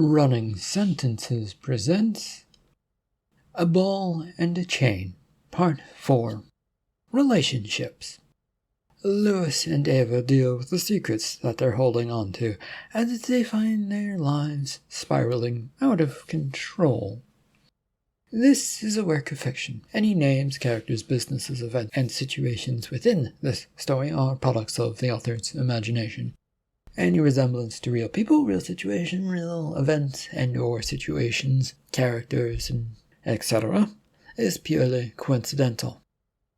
Running Sentences presents A Ball and a Chain, Part 4. Relationships. Louis and Ava deal with the secrets that they're holding on to as they find their lives spiraling out of control. This is a work of fiction. Any names, characters, businesses, events, and situations within this story are products of the author's imagination. Any resemblance to real people, real situation, real events and/or situations, characters, and etc. is purely coincidental.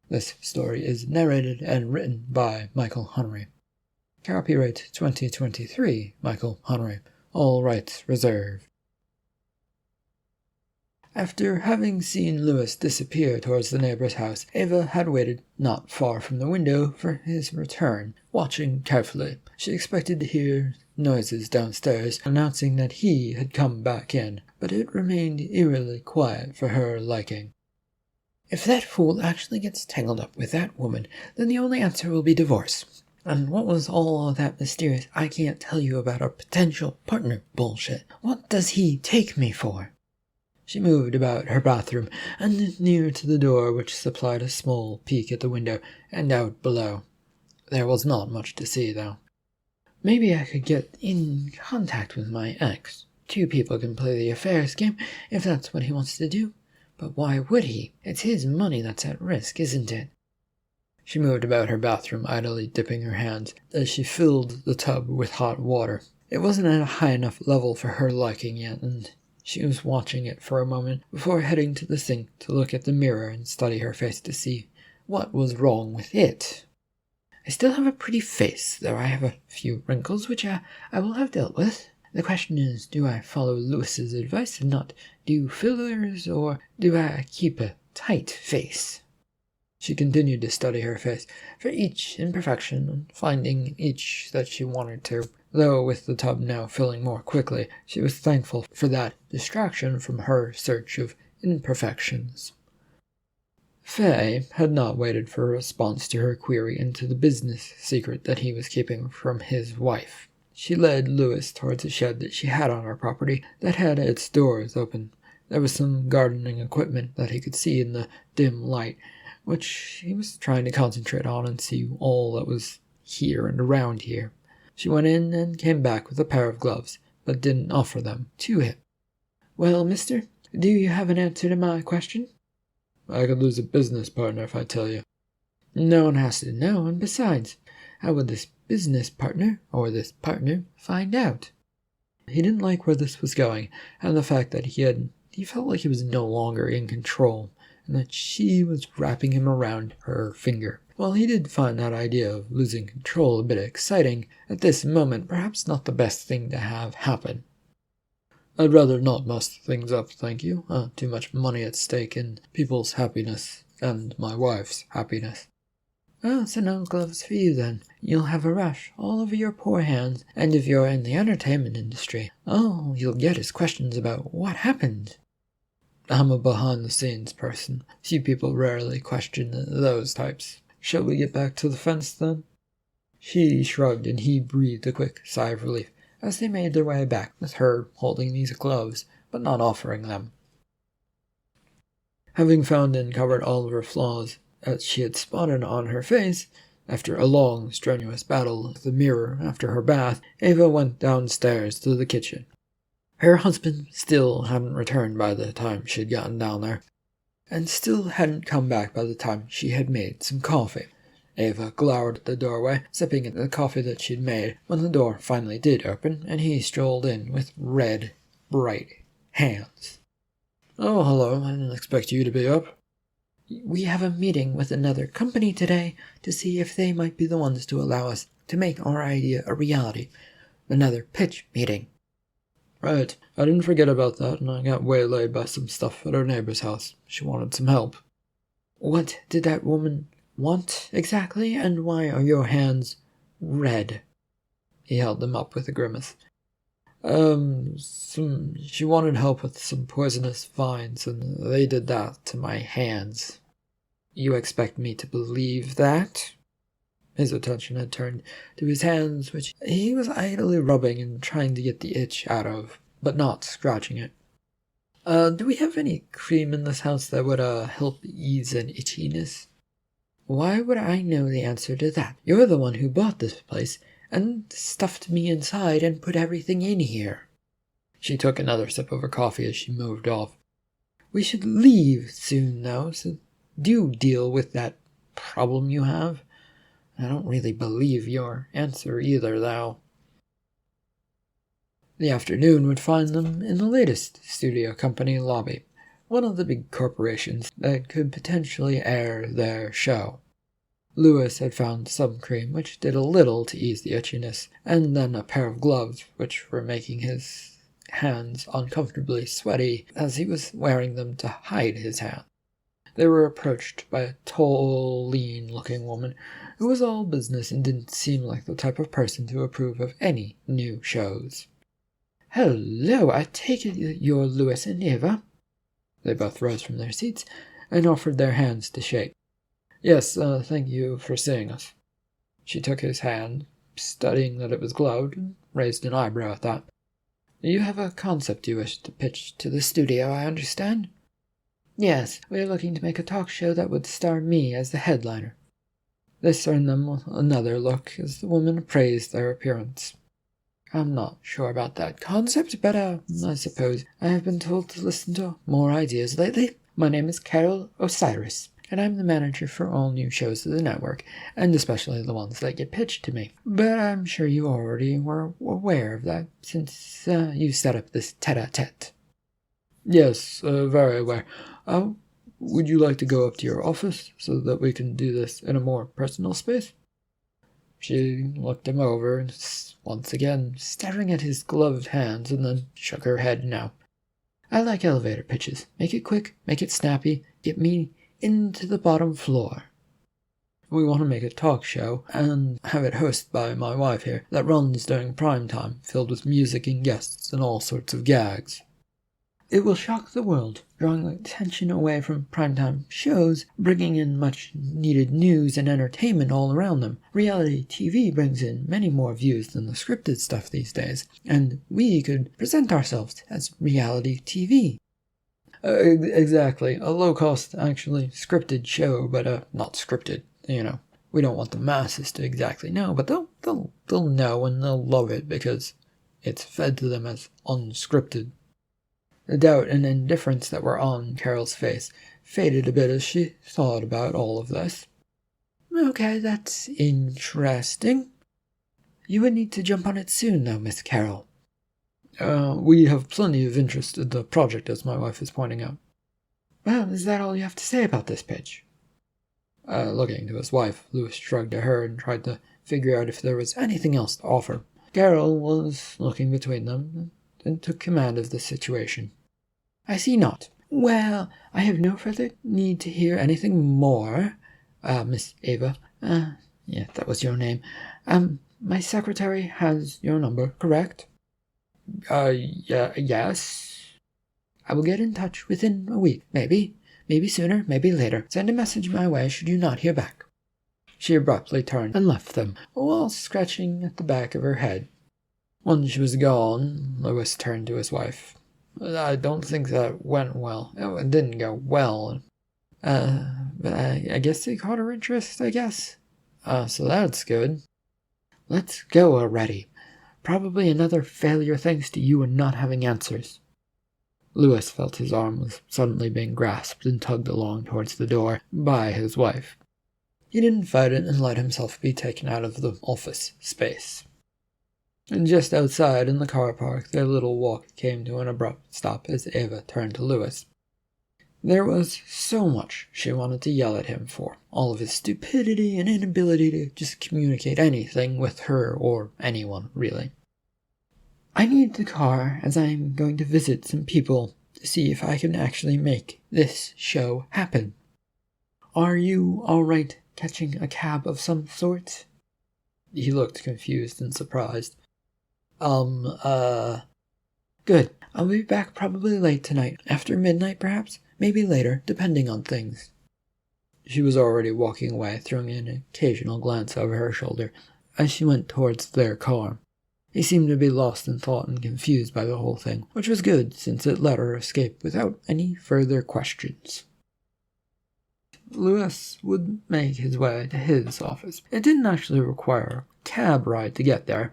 This story is narrated and written by Michael Hunnery. Copyright 2023, Michael Hunnery. All rights reserved. After having seen Louis disappear towards the neighbor's house, Ava had waited not far from the window for his return, watching carefully. She expected to hear noises downstairs, announcing that he had come back in, but it remained eerily quiet for her liking. If that fool actually gets tangled up with that woman, then the only answer will be divorce. And what was all that mysterious "I can't tell you about our potential partner" bullshit? What does he take me for? She moved about her bathroom and near to the door which supplied a small peek at the window and out below. There was not much to see, though. Maybe I could get in contact with my ex. Two people can play the affairs game if that's what he wants to do. But why would he? It's his money that's at risk, isn't it? She moved about her bathroom, idly dipping her hands as she filled the tub with hot water. It wasn't at a high enough level for her liking yet, and she was watching it for a moment before heading to the sink to look at the mirror and study her face to see what was wrong with it. I still have a pretty face, though I have a few wrinkles which I will have dealt with. The question is, do I follow Louis's advice and not do fillers, or do I keep a tight face? She continued to study her face for each imperfection and finding each that she wanted to. Though with the tub now filling more quickly, she was thankful for that distraction from her search of imperfections. Faye had not waited for a response to her query into the business secret that he was keeping from his wife. She led Louis towards a shed that she had on her property that had its doors open. There was some gardening equipment that he could see in the dim light, which he was trying to concentrate on and see all that was here and around here. She went in and came back with a pair of gloves, but didn't offer them to him. "Well, mister, do you have an answer to my question?" "I could lose a business partner if I tell you." "No one has to know, and besides, how would this business partner, or this partner, find out?" He didn't like where this was going, and the fact that he felt like he was no longer in control, and that she was wrapping him around her finger. While he did find that idea of losing control a bit exciting, at this moment perhaps not the best thing to have happen. "I'd rather not mess things up, thank you. Too much money at stake in people's happiness, and my wife's happiness." "Oh, so no gloves for you then. You'll have a rash all over your poor hands, and if you're in the entertainment industry, all you'll get is questions about what happened." "I'm a behind-the-scenes person. Few people rarely question those types. Shall we get back to the fence, then?" She shrugged, and he breathed a quick sigh of relief as they made their way back, with her holding these gloves, but not offering them. Having found and covered all of her flaws that she had spotted on her face, after a long, strenuous battle with the mirror after her bath, Ava went downstairs to the kitchen. Her husband still hadn't returned by the time she had gotten down there, and still hadn't come back by the time she had made some coffee. Ava glowered at the doorway, sipping at the coffee that she'd made, when the door finally did open, and he strolled in with red, bright hands. "Oh, hello. I didn't expect you to be up." "We have a meeting with another company today to see if they might be the ones to allow us to make our idea a reality. Another pitch meeting." "Right. I didn't forget about that, and I got waylaid by some stuff at our neighbor's house. She wanted some help." "What did that woman want exactly, and why are your hands red?" He held them up with a grimace. She wanted help with some poisonous vines, and they did that to my hands." "You expect me to believe that?" His attention had turned to his hands, which he was idly rubbing and trying to get the itch out of. but not scratching it. Do we have any cream in this house that would, help ease an itchiness? Why would I know the answer to that? You're the one who bought this place, and stuffed me inside and put everything in here. She took another sip of her coffee as she moved off. We should leave soon, though, so do deal with that problem you have. I don't really believe your answer either, though. The afternoon would find them in the latest studio company lobby, one of the big corporations that could potentially air their show. Lewis had found some cream which did a little to ease the itchiness, and then a pair of gloves which were making his hands uncomfortably sweaty as he was wearing them to hide his hand. They were approached by a tall, lean-looking woman who was all business and didn't seem like the type of person to approve of any new shows. "Hello, I take it you're Lewis and Eva?" They both rose from their seats and offered their hands to shake. "Yes, thank you for seeing us." She took his hand, studying that it was gloved, and raised an eyebrow at that. "You have a concept you wish to pitch to the studio, I understand?" "Yes, we are looking to make a talk show that would star me as the headliner." This earned them another look as the woman appraised their appearance. "I'm not sure about that concept, but, I suppose I have been told to listen to more ideas lately. My name is Carol Osiris, and I'm the manager for all new shows of the network, and especially the ones that get pitched to me. But I'm sure you already were aware of that, since you set up this tete-a-tete." "Yes, very aware. Would you like to go up to your office so that we can do this in a more personal space?" She looked him over, once again staring at his gloved hands, and then shook her head no. "I like elevator pitches. Make it quick, make it snappy, get me into the bottom floor. We want to make a talk show, and have it hosted by my wife here, that runs during prime time, filled with music and guests and all sorts of gags. It will shock the world, drawing attention away from primetime shows, bringing in much-needed news and entertainment all around them. Reality TV brings in many more views than the scripted stuff these days, and we could present ourselves as reality TV." Exactly. A low-cost, actually scripted show, but not scripted, you know. We don't want the masses to exactly know, but they'll know and they'll love it because it's fed to them as unscripted." The doubt and indifference that were on Carol's face faded a bit as she thought about all of this. "Okay, that's interesting. You would need to jump on it soon, though, Miss Carol." We have plenty of interest in the project, as my wife is pointing out." "Well, is that all you have to say about this pitch?" Looking to his wife, Lewis shrugged at her and tried to figure out if there was anything else to offer. Carol was looking between them and took command of the situation. "I see not. Well, I have no further need to hear anything more, Miss Ava. Yeah, that was your name. My secretary has your number, correct?" Yes. "I will get in touch within a week, maybe sooner, maybe later. Send a message my way should you not hear back." She abruptly turned and left them, while scratching at the back of her head. When she was gone, Lewis turned to his wife. "I don't think that went well. It didn't go well. But I guess they caught her interest, I guess. So that's good. Let's go already. Probably another failure thanks to you and not having answers." Lewis felt his arm was suddenly being grasped and tugged along towards the door by his wife. He didn't fight it and let himself be taken out of the office space. And just outside in the car park, their little walk came to an abrupt stop as Ava turned to Lewis. There was so much she wanted to yell at him for, all of his stupidity and inability to just communicate anything with her or anyone, really. "I need the car as I am going to visit some people to see if I can actually make this show happen. Are you all right catching a cab of some sort?" He looked confused and surprised. Good. I'll be back probably late tonight, after midnight perhaps, maybe later, depending on things." She was already walking away, throwing an occasional glance over her shoulder as she went towards their car. He seemed to be lost in thought and confused by the whole thing, which was good since it let her escape without any further questions. Louis would make his way to his office. It didn't actually require a cab ride to get there.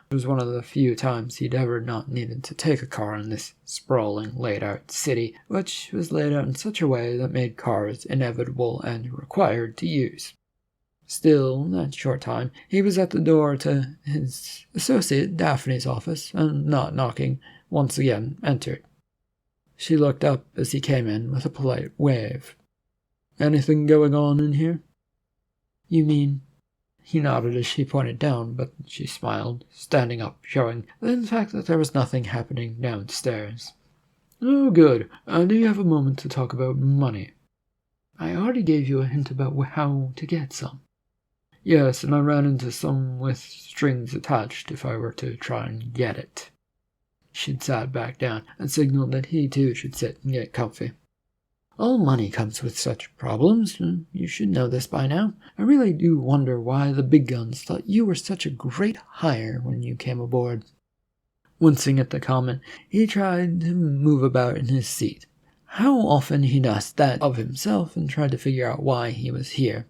It was one of the few times he'd ever not needed to take a car in this sprawling, laid-out city, which was laid out in such a way that made cars inevitable and required to use. Still, in that short time, he was at the door to his associate Daphne's office, and not knocking, once again entered. She looked up as he came in with a polite wave. "Anything going on in here?" "You mean?" He nodded as she pointed down, but she smiled, standing up, showing, in fact, that there was nothing happening downstairs. "Oh, good. Do you have a moment to talk about money?" "I already gave you a hint about how to get some." "Yes, and I ran into some with strings attached if I were to try and get it." She'd sat back down and signaled that he too should sit and get comfy. "All money comes with such problems. You should know this by now. I really do wonder why the big guns thought you were such a great hire when you came aboard." Wincing at the comment, he tried to move about in his seat. How often he'd asked that of himself and tried to figure out why he was here.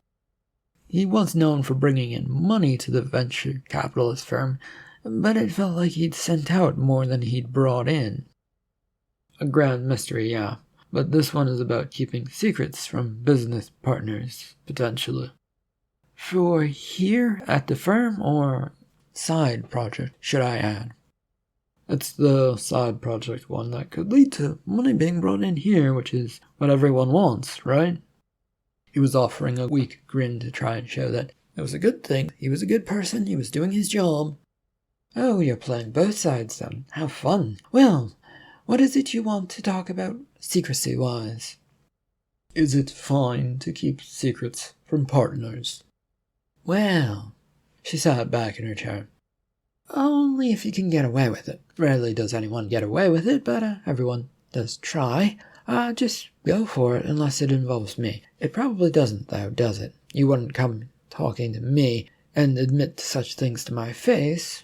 He was known for bringing in money to the venture capitalist firm, but it felt like he'd sent out more than he'd brought in. A grand mystery, yeah. But this one is about keeping secrets from business partners, potentially. For here at the firm, or side project, should I add? It's the side project one that could lead to money being brought in here, which is what everyone wants, right? He was offering a weak grin to try and show that it was a good thing. He was a good person. He was doing his job. "Oh, you're playing both sides then. How fun. Well, what is it you want to talk about, secrecy-wise?" "Is it fine to keep secrets from partners?" "Well," she sat back in her chair, "only if you can get away with it. Rarely does anyone get away with it, but everyone does try. Just go for it unless it involves me. It probably doesn't, though, does it? You wouldn't come talking to me and admit such things to my face.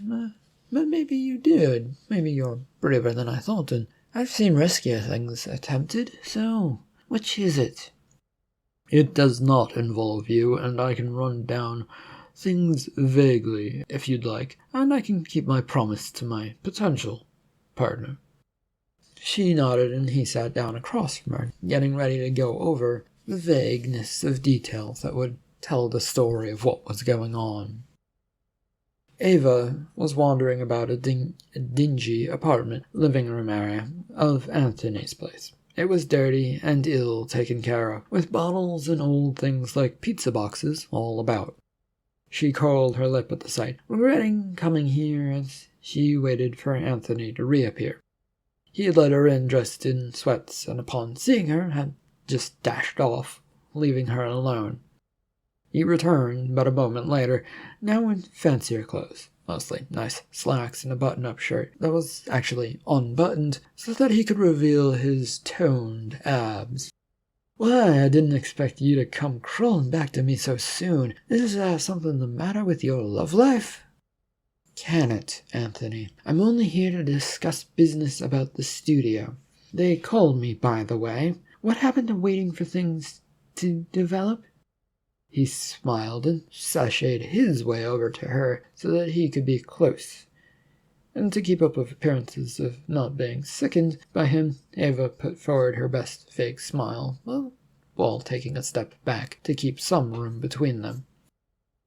But maybe you did. Maybe you're braver than I thought, and I've seen riskier things attempted, so which is it?" "It does not involve you, and I can run down things vaguely, if you'd like, and I can keep my promise to my potential partner." She nodded, and he sat down across from her, getting ready to go over the vagueness of details that would tell the story of what was going on. Ava was wandering about a dingy apartment living room area of Anthony's place. It was dirty and ill taken care of, with bottles and old things like pizza boxes all about. She curled her lip at the sight, regretting coming here as she waited for Anthony to reappear. He had let her in dressed in sweats, and upon seeing her had just dashed off, leaving her alone. He returned but a moment later, now in fancier clothes, mostly nice slacks and a button-up shirt that was actually unbuttoned so that he could reveal his toned abs. "Why, I didn't expect you to come crawling back to me so soon. Is something the matter with your love life?" "Can it, Anthony? I'm only here to discuss business about the studio. They called me, by the way. What happened to waiting for things to develop?" He smiled and sashayed his way over to her so that he could be close. And to keep up with appearances of not being sickened by him, Ava put forward her best fake smile, while taking a step back to keep some room between them.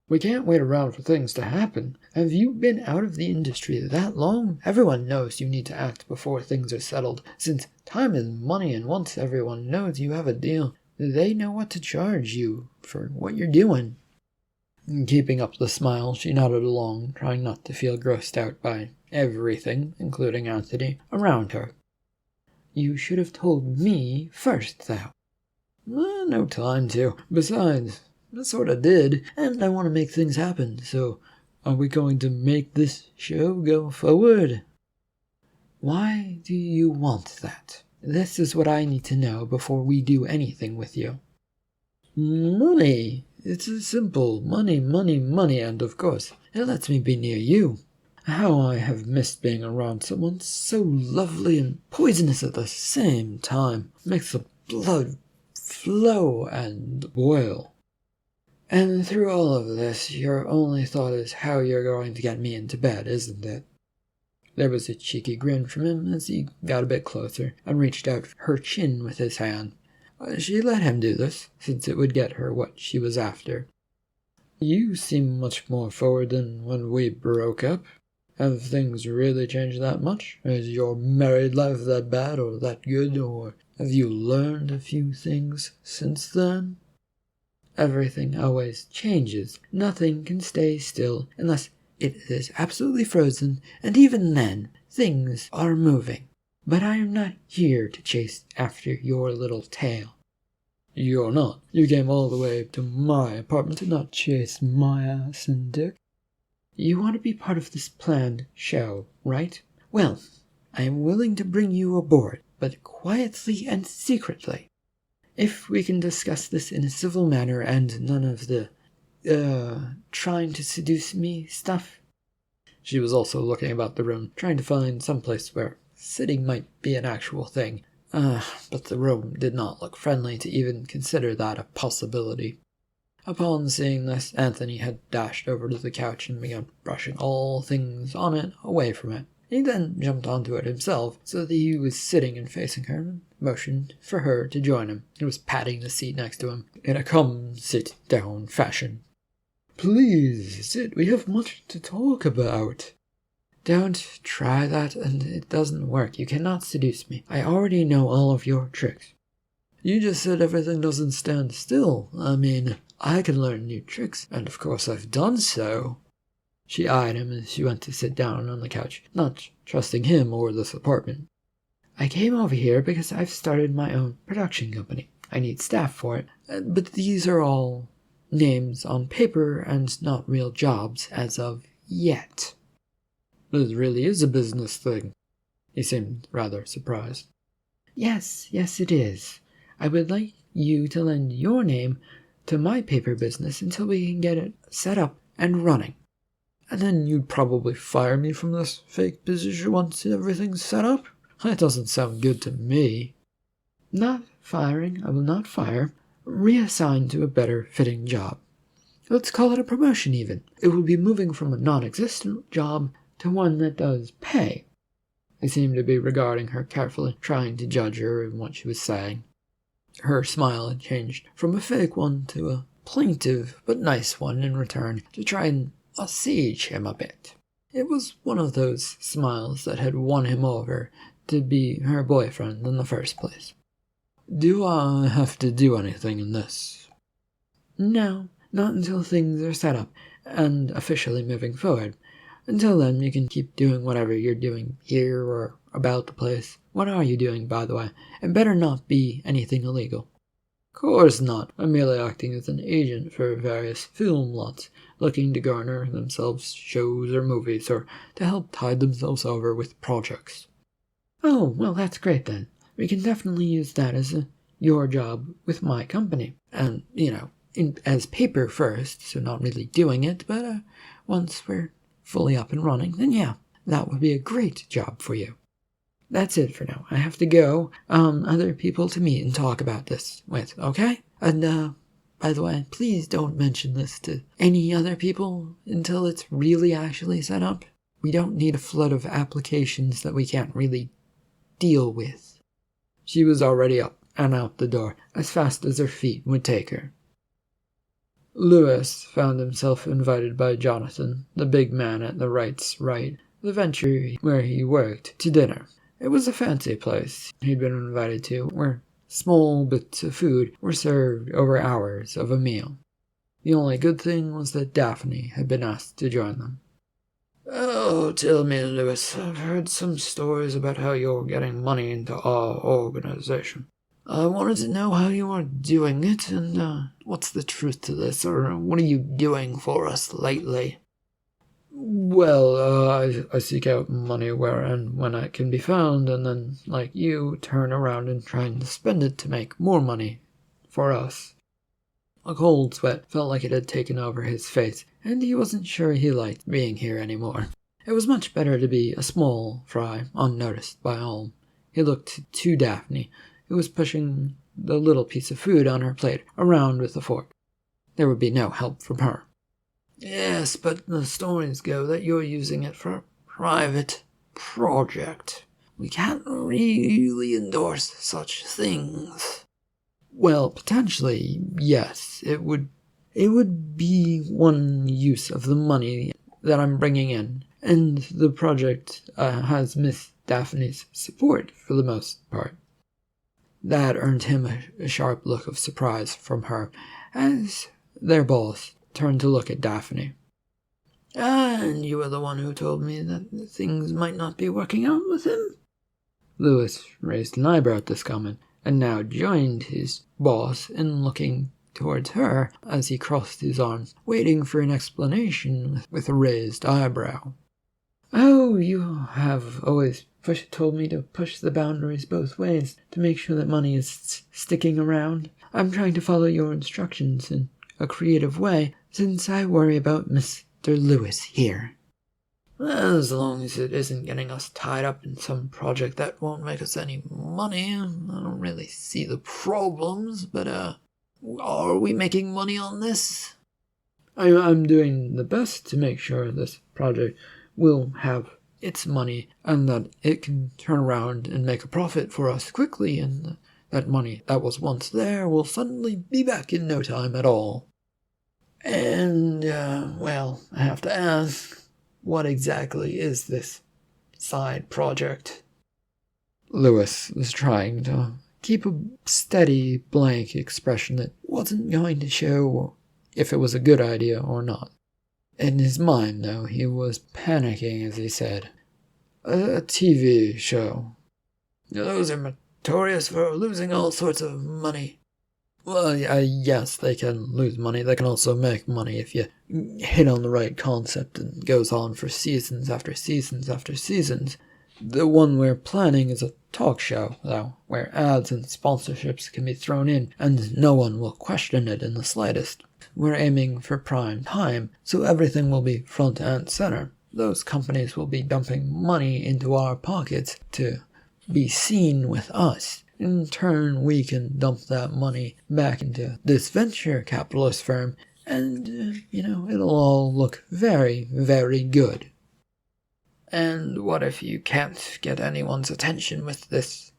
"We can't wait around for things to happen. Have you been out of the industry that long? Everyone knows you need to act before things are settled, since time is money, and once everyone knows you have a deal, they know what to charge you for what you're doing." And keeping up the smile, she nodded along, trying not to feel grossed out by everything, including Anthony, around her. "You should have told me first, though." No time to. Besides, I sort of did, and I want to make things happen, so are we going to make this show go forward?" "Why do you want that? This is what I need to know before we do anything with you." "Money. It's simple. Money, money, money, and of course, it lets me be near you. How I have missed being around someone so lovely and poisonous at the same time. Makes the blood flow and boil. And through all of this, your only thought is how you're going to get me into bed, isn't it? There was a cheeky grin from him as he got a bit closer and reached out her chin with his hand. She let him do this, since it would get her what she was after. You seem much more forward than when we broke up. Have things really changed that much? Is your married life that bad or that good, or have you learned a few things since then? Everything always changes. Nothing can stay still unless it is absolutely frozen, and even then, things are moving. But I am not here to chase after your little tail. You're not. You came all the way to my apartment to not chase my ass and dick. You want to be part of this planned show, right? Well, I am willing to bring you aboard, but quietly and secretly. If we can discuss this in a civil manner and none of the, trying to seduce me stuff. She was also looking about the room, trying to find some place where sitting might be an actual thing. But the room did not look friendly to even consider that a possibility. Upon seeing this, Anthony had dashed over to the couch and began brushing all things on it away from it. He then jumped onto it himself, so that he was sitting and facing her, and motioned for her to join him. He was patting the seat next to him, in a come-sit-down fashion. Please, sit, we have much to talk about. Don't try that, and it doesn't work. You cannot seduce me. I already know all of your tricks. You just said everything doesn't stand still. I mean, I can learn new tricks, and of course I've done so. She eyed him as she went to sit down on the couch, not trusting him or this apartment. I came over here because I've started my own production company. I need staff for it, but these are all names on paper and not real jobs as of yet. This really is a business thing. He seemed rather surprised. Yes, it is. I would like you to lend your name to my paper business until we can get it set up and running. And then you'd probably fire me from this fake position once everything's set up? That doesn't sound good to me. Not firing, I will not fire. Reassign to a better fitting job. Let's call it a promotion even. It will be moving from a non-existent job to one that does pay. He seemed to be regarding her carefully, trying to judge her in what she was saying. Her smile had changed from a fake one to a plaintive but nice one in return, to try and assuage him a bit. It was one of those smiles that had won him over to be her boyfriend in the first place. Do I have to do anything in this? No, not until things are set up and officially moving forward. Until then, you can keep doing whatever you're doing here or about the place. What are you doing, by the way? It better not be anything illegal. Course not. I'm merely acting as an agent for various film lots, looking to garner themselves shows or movies, or to help tide themselves over with projects. Oh, well, that's great then. We can definitely use that as your job with my company. And, as paper first, so not really doing it, but once we're fully up and running, then yeah, that would be a great job for you. That's it for now. I have to go. Other people to meet and talk about this with, okay? And, by the way, please don't mention this to any other people until it's really actually set up. We don't need a flood of applications that we can't really deal with. She was already up and out the door as fast as her feet would take her. Lewis found himself invited by Jonathan, the big man at the right's right, the venture where he worked, to dinner. It was a fancy place he'd been invited to, where small bits of food were served over hours of a meal. The only good thing was that Daphne had been asked to join them. Oh, tell me, Lewis, I've heard some stories about how you're getting money into our organization. I wanted to know how you are doing it, and what's the truth to this, or what are you doing for us lately? Well, I seek out money where and when it can be found, and then, like you, turn around and try to spend it to make more money for us. A cold sweat felt like it had taken over his face, and he wasn't sure he liked being here anymore. It was much better to be a small fry, unnoticed by all. He looked to Daphne, who was pushing the little piece of food on her plate around with a fork. There would be no help from her. Yes, but the stories go that you're using it for a private project. We can't really endorse such things. Well, potentially, yes. It would be one use of the money that I'm bringing in, and the project has Miss Daphne's support for the most part. That earned him a sharp look of surprise from her, as their boss turned to look at Daphne. And you were the one who told me that things might not be working out with him? Lewis raised an eyebrow at this comment, and now joined his boss in looking towards her as he crossed his arms, waiting for an explanation with a raised eyebrow. Oh, you have always told me to push the boundaries both ways to make sure that money is sticking around. I'm trying to follow your instructions in a creative way, since I worry about Mr. Lewis here. As long as it isn't getting us tied up in some project that won't make us any money, I don't really see the problems, but, are we making money on this? I'm doing the best to make sure this project will have its money and that it can turn around and make a profit for us quickly, and that money that was once there will suddenly be back in no time at all. And, well, I have to ask, what exactly is this side project? Lewis was trying to keep a steady, blank expression that wasn't going to show if it was a good idea or not. In his mind, though, he was panicking as he said, "A TV show. Those are notorious for losing all sorts of money." Well, yes, they can lose money. They can also make money if you hit on the right concept and goes on for seasons after seasons after seasons. The one we're planning is a talk show, though, where ads and sponsorships can be thrown in, and no one will question it in the slightest. We're aiming for prime time, so everything will be front and center. Those companies will be dumping money into our pockets to be seen with us. In turn, we can dump that money back into this venture capitalist firm, and, it'll all look very, very good. And what if you can't get anyone's attention with this?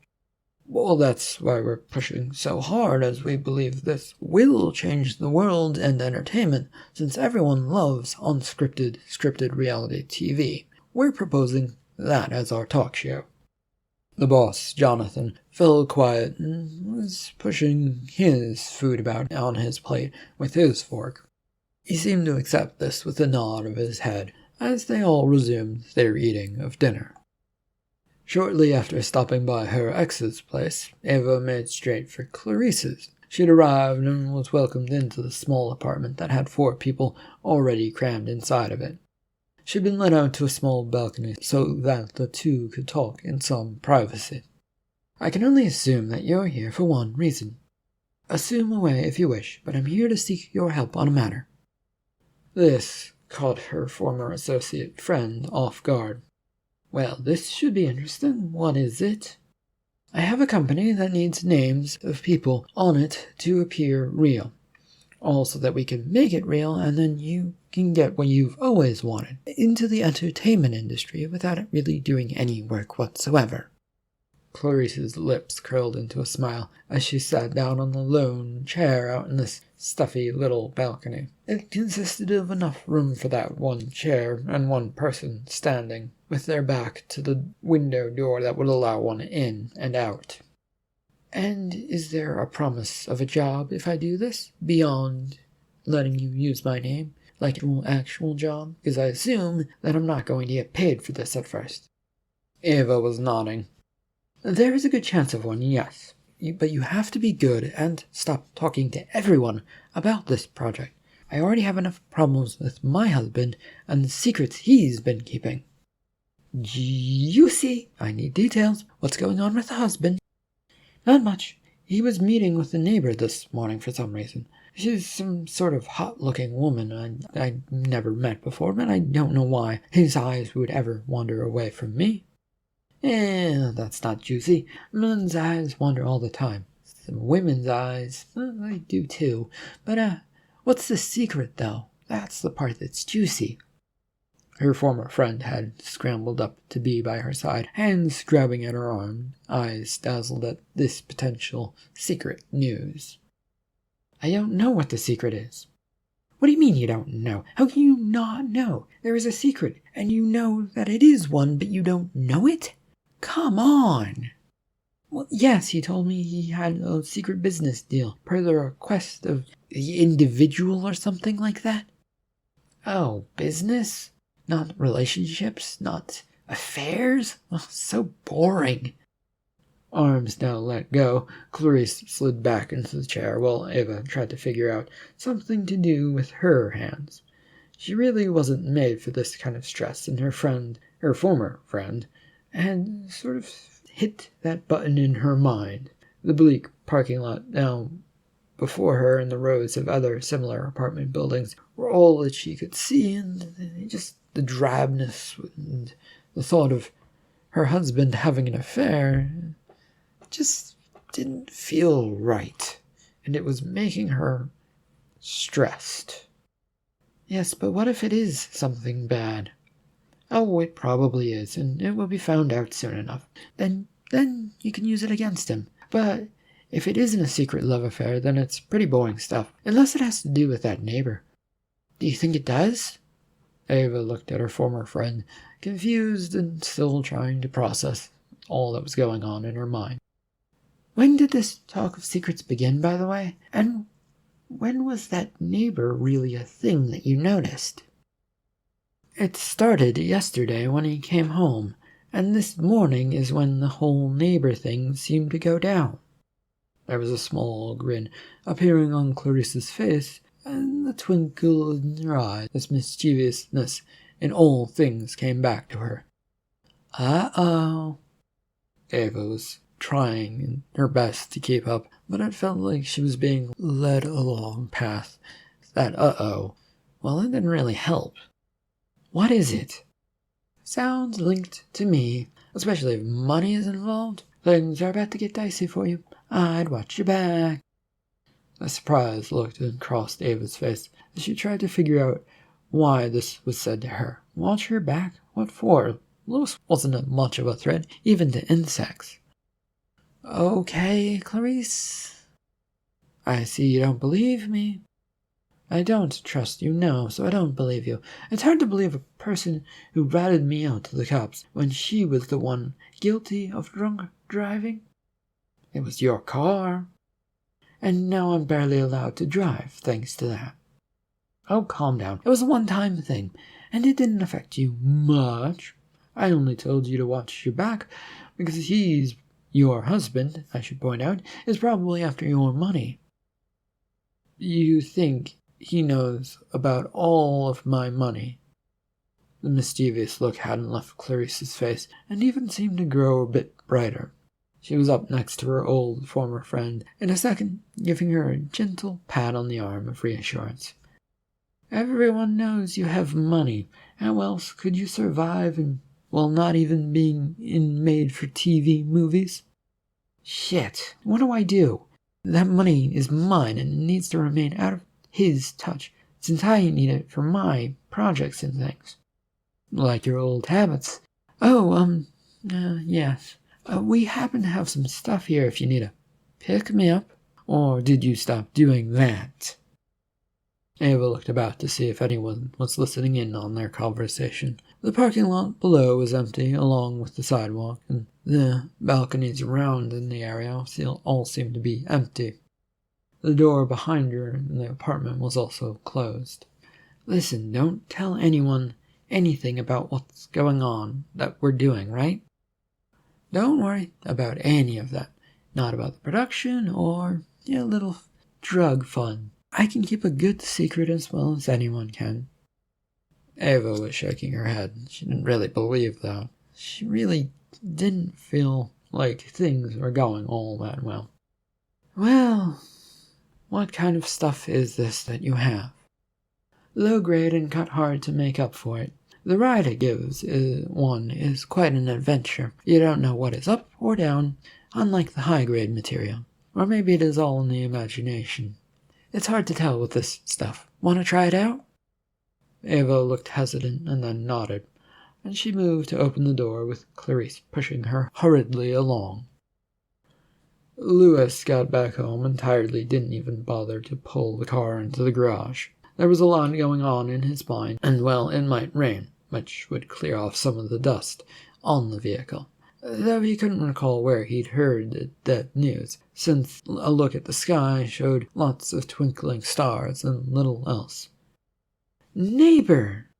Well, that's why we're pushing so hard, as we believe this will change the world and entertainment, since everyone loves scripted reality TV. We're proposing that as our talk show. The boss, Jonathan, fell quiet and was pushing his food about on his plate with his fork. He seemed to accept this with a nod of his head, as they all resumed their eating of dinner. Shortly after stopping by her ex's place, Ava made straight for Clarice's. She'd arrived and was welcomed into the small apartment that had 4 people already crammed inside of it. She'd been let out to a small balcony so that the two could talk in some privacy. I can only assume that you're here for one reason. Assume away if you wish, but I'm here to seek your help on a matter. This caught her former associate friend off guard. Well, this should be interesting. What is it? I have a company that needs names of people on it to appear real. Also that we can make it real, and then you can get what you've always wanted, into the entertainment industry without it really doing any work whatsoever. Clarice's lips curled into a smile as she sat down on the lone chair out in this stuffy little balcony. It consisted of enough room for that one chair and one person standing, with their back to the window door that would allow one in and out. And is there a promise of a job if I do this, beyond letting you use my name, like an actual job? Because I assume that I'm not going to get paid for this at first. Ava was nodding. There is a good chance of one, yes. But you have to be good and stop talking to everyone about this project. I already have enough problems with my husband and the secrets he's been keeping. Juicy. I need details. What's going on with the husband? Not much. He was meeting with a neighbor this morning for some reason. She's some sort of hot-looking woman I never met before, but I don't know why his eyes would ever wander away from me. That's not juicy. Men's eyes wander all the time. Some women's eyes, I do too. But, what's the secret, though? That's the part that's juicy. Her former friend had scrambled up to be by her side, hands grabbing at her arm, eyes dazzled at this potential secret news. I don't know what the secret is. What do you mean you don't know? How can you not know? There is a secret, and you know that it is one, but you don't know it? Come on! Well, yes, he told me he had a secret business deal, per the request of the individual or something like that. Oh, business? Not relationships? Not affairs? Oh, so boring. Arms now let go, Clarice slid back into the chair while Ava tried to figure out something to do with her hands. She really wasn't made for this kind of stress, and her former friend, had sort of hit that button in her mind. The bleak parking lot now before her and the rows of other similar apartment buildings were all that she could see, and just the drabness and the thought of her husband having an affair just didn't feel right, and it was making her stressed. Yes, but what if it is something bad? Oh, it probably is, and it will be found out soon enough. Then you can use it against him. But if it isn't a secret love affair, then it's pretty boring stuff, unless it has to do with that neighbor. Do you think it does? Ava looked at her former friend, confused and still trying to process all that was going on in her mind. When did this talk of secrets begin, by the way? And when was that neighbor really a thing that you noticed? It started yesterday when he came home, and this morning is when the whole neighbor thing seemed to go down. There was a small grin appearing on Clarice's face, and the twinkle in her eye, this mischievousness in all things came back to her. Uh-oh. Ava was trying her best to keep up, but it felt like she was being led along past that uh-oh. Well, it didn't really help. What is it? Sounds linked to me, especially if money is involved. Things are about to get dicey for you. I'd watch your back. A surprise looked across Ava's face as she tried to figure out why this was said to her. Watch her back? What for? Lewis wasn't much of a threat, even to insects. Okay, Clarice. I see you don't believe me. I don't trust you, no, so I don't believe you. It's hard to believe a person who ratted me out to the cops when she was the one guilty of drunk driving. It was your car. And now I'm barely allowed to drive, thanks to that. Oh, calm down. It was a one-time thing, and it didn't affect you much. I only told you to watch your back because he's your husband, I should point out, is probably after your money. You think he knows about all of my money? The mischievous look hadn't left Clarice's face, and even seemed to grow a bit brighter. She was up next to her old former friend in a second, giving her a gentle pat on the arm of reassurance. Everyone knows you have money. How else could you survive while not even being in made-for-TV movies? Shit, what do I do? That money is mine and it needs to remain out of his touch, since I need it for my projects and things. Like your old habits. Yes. We happen to have some stuff here if you need to pick me up. Or did you stop doing that? Ava looked about to see if anyone was listening in on their conversation. The parking lot below was empty, along with the sidewalk, and the balconies around in the area all seemed to be empty. The door behind her in the apartment was also closed. Listen, don't tell anyone anything about what's going on that we're doing, right? Don't worry about any of that. Not about the production or a little drug fun. I can keep a good secret as well as anyone can. Ava was shaking her head. She didn't really believe that. She really didn't feel like things were going all that well. Well, What kind of stuff is this that you have? Low grade and cut hard to make up for it. The ride it gives one is quite an adventure. You don't know what is up or down, unlike the high grade material. Or maybe it is all in the imagination. It's hard to tell with this stuff. Want to try it out? Ava looked hesitant and then nodded, and she moved to open the door with Clarice pushing her hurriedly along. Louis got back home and tiredly didn't even bother to pull the car into the garage. There was a lot going on in his mind, and well, it might rain, which would clear off some of the dust on the vehicle. Though he couldn't recall where he'd heard that news, since a look at the sky showed lots of twinkling stars and little else. Neighbor!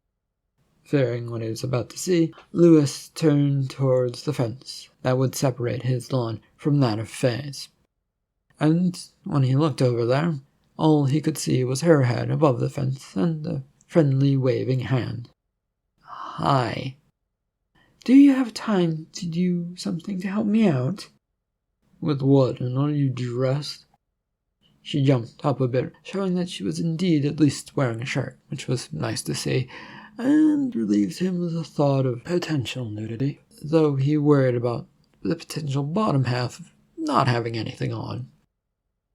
Fearing what he was about to see, Louis turned towards the fence that would separate his lawn from that of Faye's. And when he looked over there, all he could see was her head above the fence and a friendly waving hand. Hi. Do you have time to do something to help me out? With what, and are you dressed? She jumped up a bit, showing that she was indeed at least wearing a shirt, which was nice to see, and relieved him of the thought of potential nudity, though he worried about the potential bottom half of not having anything on.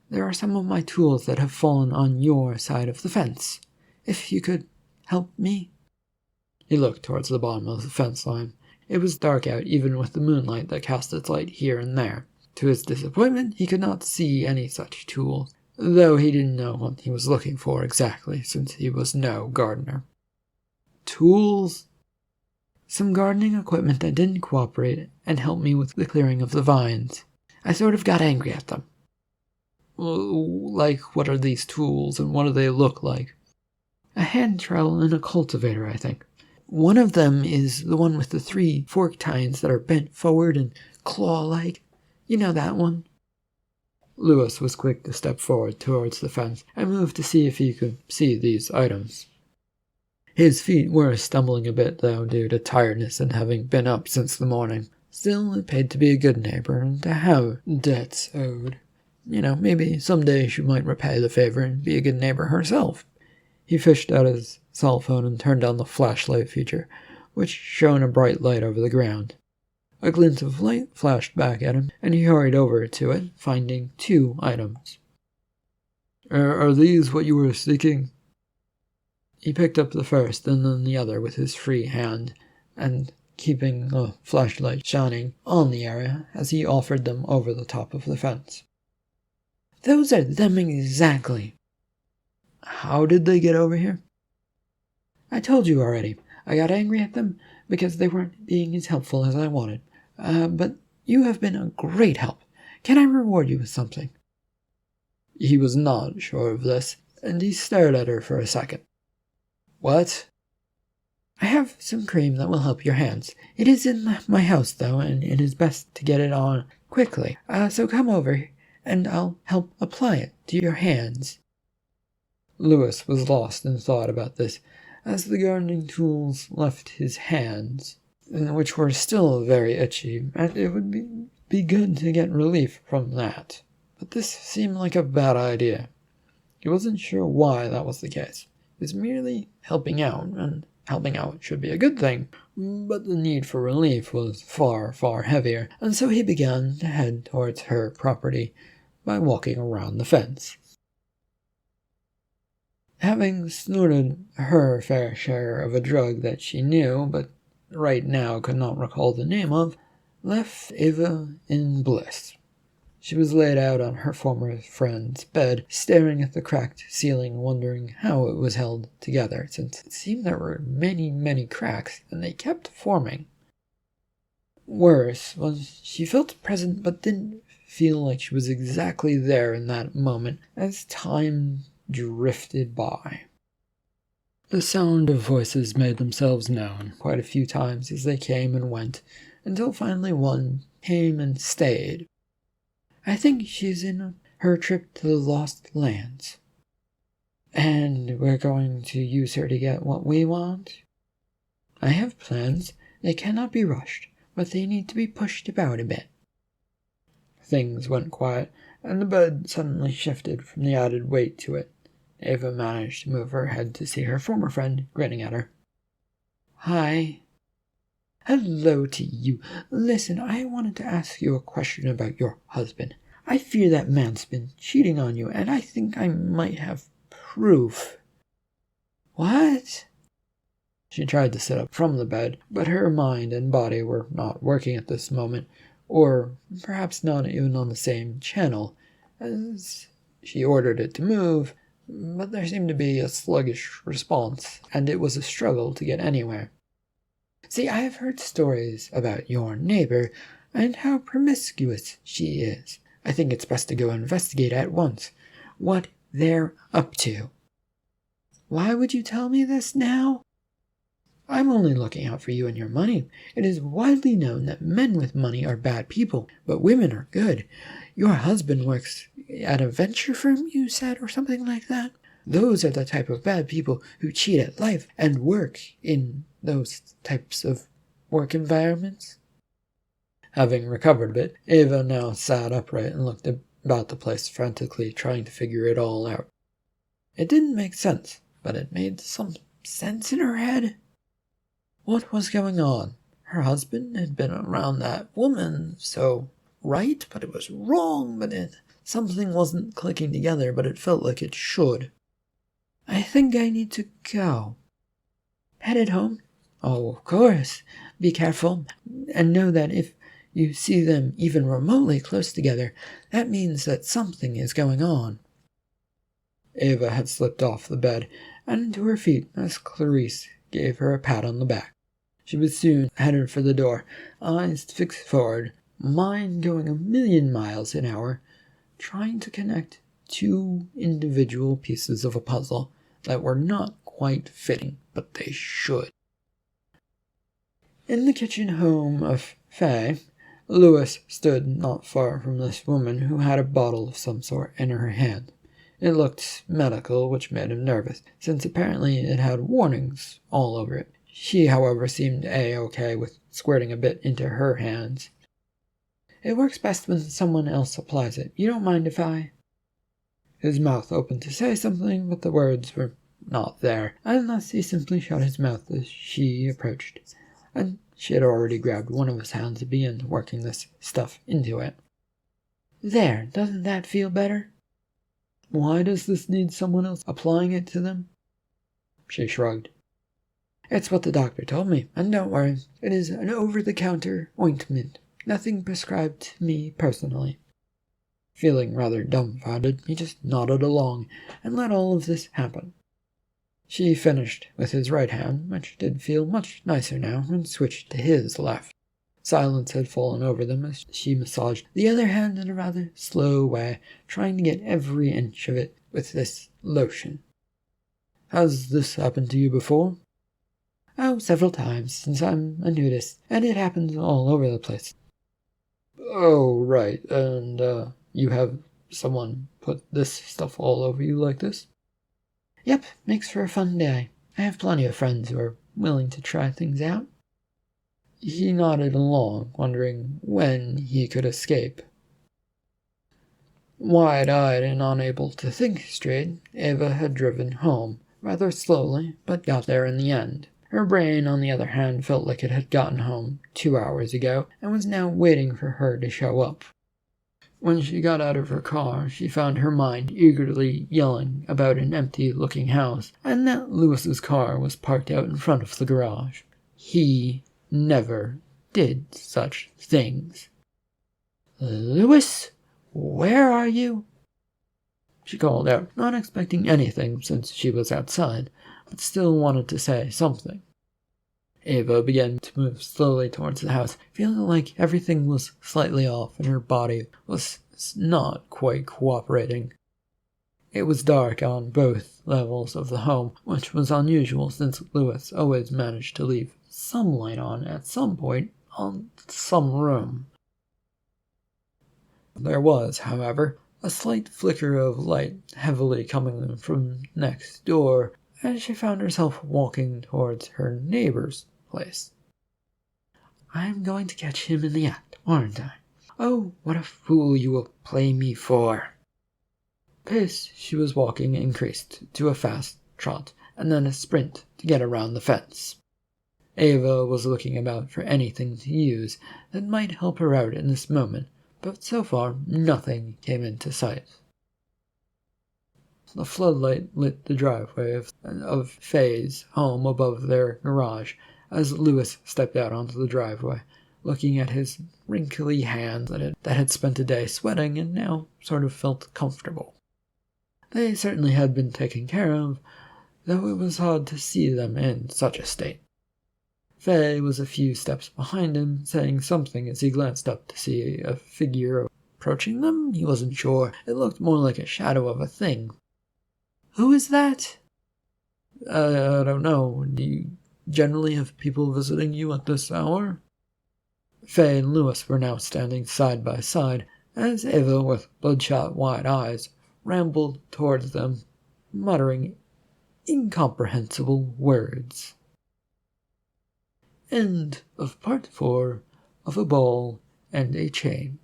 There are some of my tools that have fallen on your side of the fence. If you could help me? He looked towards the bottom of the fence line. It was dark out even with the moonlight that cast its light here and there. To his disappointment, he could not see any such tools, though he didn't know what he was looking for exactly, since he was no gardener. Tools? Some gardening equipment that didn't cooperate and help me with the clearing of the vines. I sort of got angry at them. Like, what are these tools, and what do they look like? A hand trowel and a cultivator, I think. One of them is the one with the 3 fork tines that are bent forward and claw-like. You know that one? Louis was quick to step forward towards the fence and move to see if he could see these items. His feet were stumbling a bit, though, due to tiredness and having been up since the morning. Still, it paid to be a good neighbor and to have debts owed. Maybe someday she might repay the favor and be a good neighbor herself. He fished out his cell phone and turned on the flashlight feature, which shone a bright light over the ground. A glint of light flashed back at him, and he hurried over to it, finding 2 items. Are these what you were seeking? He picked up the first and then the other with his free hand, and keeping the flashlight shining on the area as he offered them over the top of the fence. Those are them exactly. How did they get over here? I told you already. I got angry at them because they weren't being as helpful as I wanted. But you have been a great help. Can I reward you with something? He was not sure of this, and he stared at her for a second. What? I have some cream that will help your hands. It is in my house, though, and it is best to get it on quickly. So come over, and I'll help apply it to your hands. Louis was lost in thought about this, as the gardening tools left his hands, which were still very itchy, and it would be good to get relief from that. But this seemed like a bad idea. He wasn't sure why that was the case. He was merely helping out, and helping out should be a good thing, but the need for relief was far, far heavier, and so he began to head towards her property by walking around the fence. Having snorted her fair share of a drug that she knew, but right now could not recall the name of, left Ava in bliss. She was laid out on her former friend's bed, staring at the cracked ceiling, wondering how it was held together, since it seemed there were many, many cracks, and they kept forming. Worse was she felt present, but didn't feel like she was exactly there in that moment, as time drifted by. The sound of voices made themselves known quite a few times as they came and went, until finally one came and stayed. I think she's in her trip to the Lost Lands. And we're going to use her to get what we want? I have plans. They cannot be rushed, but they need to be pushed about a bit. things went quiet, and the bed suddenly shifted from the added weight to it. Ava managed to move her head to see her former friend grinning at her. "Hi." "Hello to you. Listen, I wanted to ask you a question about your husband. I fear that man's been cheating on you, and I think I might have proof." "What?" She tried to sit up from the bed, but her mind and body were not working at this moment, or perhaps not even on the same channel, as she ordered it to move, but there seemed to be a sluggish response, and it was a struggle to get anywhere. "See, I have heard stories about your neighbor, and how promiscuous she is. I think it's best to go investigate at once what they're up to." "Why would you tell me this now?" "I'm only looking out for you and your money. It is widely known that men with money are bad people, but women are good. Your husband works at a venture firm, you said, or something like that? Those are the type of bad people who cheat at life and work in those types of work environments." Having recovered a bit, Ava now sat upright and looked about the place frantically, trying to figure it all out. It didn't make sense, but it made some sense in her head. What was going on? Her husband had been around that woman, so right, but it was wrong, but something wasn't clicking together, but it felt like it should. "I think I need to go." "Headed home?" "Oh, of course. Be careful, and know that if you see them even remotely close together, that means that something is going on." Ava had slipped off the bed and to her feet as Clarice gave her a pat on the back. She was soon headed for the door, eyes fixed forward, mind going 1,000,000 miles an hour, trying to connect two individual pieces of a puzzle that were not quite fitting, but they should. In the kitchen home of Faye, Lewis stood not far from this woman who had a bottle of some sort in her hand. It looked medical, which made him nervous, since apparently it had warnings all over it. She, however, seemed A-okay with squirting a bit into her hands. "It works best when someone else applies it. You don't mind if I—" His mouth opened to say something, but the words were not there, and thus he simply shut his mouth as she approached, and she had already grabbed one of his hands and began working this stuff into it. "There, doesn't that feel better?" "Why does this need someone else applying it to them?" She shrugged. "It's what the doctor told me, and don't worry, it is an over-the-counter ointment, nothing prescribed to me personally." Feeling rather dumbfounded, he just nodded along and let all of this happen. She finished with his right hand, which did feel much nicer now, and switched to his left. Silence had fallen over them as she massaged the other hand in a rather slow way, trying to get every inch of it with this lotion. "Has this happened to you before?" "Oh, several times, since I'm a nudist, and it happens all over the place." "Oh, right, and, you have someone put this stuff all over you like this?" "Yep, makes for a fun day. I have plenty of friends who are willing to try things out." He nodded along, wondering when he could escape. Wide-eyed and unable to think straight, Ava had driven home, rather slowly, but got there in the end. Her brain, on the other hand, felt like it had gotten home 2 hours ago, and was now waiting for her to show up. When she got out of her car, she found her mind eagerly yelling about an empty-looking house, and that Lewis's car was parked out in front of the garage. He never did such things. "Lewis, where are you?" She called out, not expecting anything since she was outside, but still wanted to say something. Ava began to move slowly towards the house, feeling like everything was slightly off and her body was not quite cooperating. It was dark on both levels of the home, which was unusual since Lewis always managed to leave some light on at some point on some room. There was, however, a slight flicker of light heavily coming from next door, and she found herself walking towards her neighbor's place. "I'm going to catch him in the act, aren't I? Oh, what a fool you will play me for." Pace she was walking increased to a fast trot, and then a sprint to get around the fence. Ava was looking about for anything to use that might help her out in this moment, but so far nothing came into sight. The floodlight lit the driveway of Faye's home above their garage as Lewis stepped out onto the driveway, looking at his wrinkly hands that had spent a day sweating and now sort of felt comfortable. They certainly had been taken care of, though it was hard to see them in such a state. Faye was a few steps behind him, saying something as he glanced up to see a figure approaching them. He wasn't sure. It looked more like a shadow of a thing. "Who is that?" I don't know. Do you generally have people visiting you at this hour?" Faye and Lewis were now standing side by side, as Ava, with bloodshot wide eyes, rambled towards them, muttering incomprehensible words. End of Part 4 of A Ball and a Chain.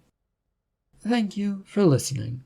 Thank you for listening.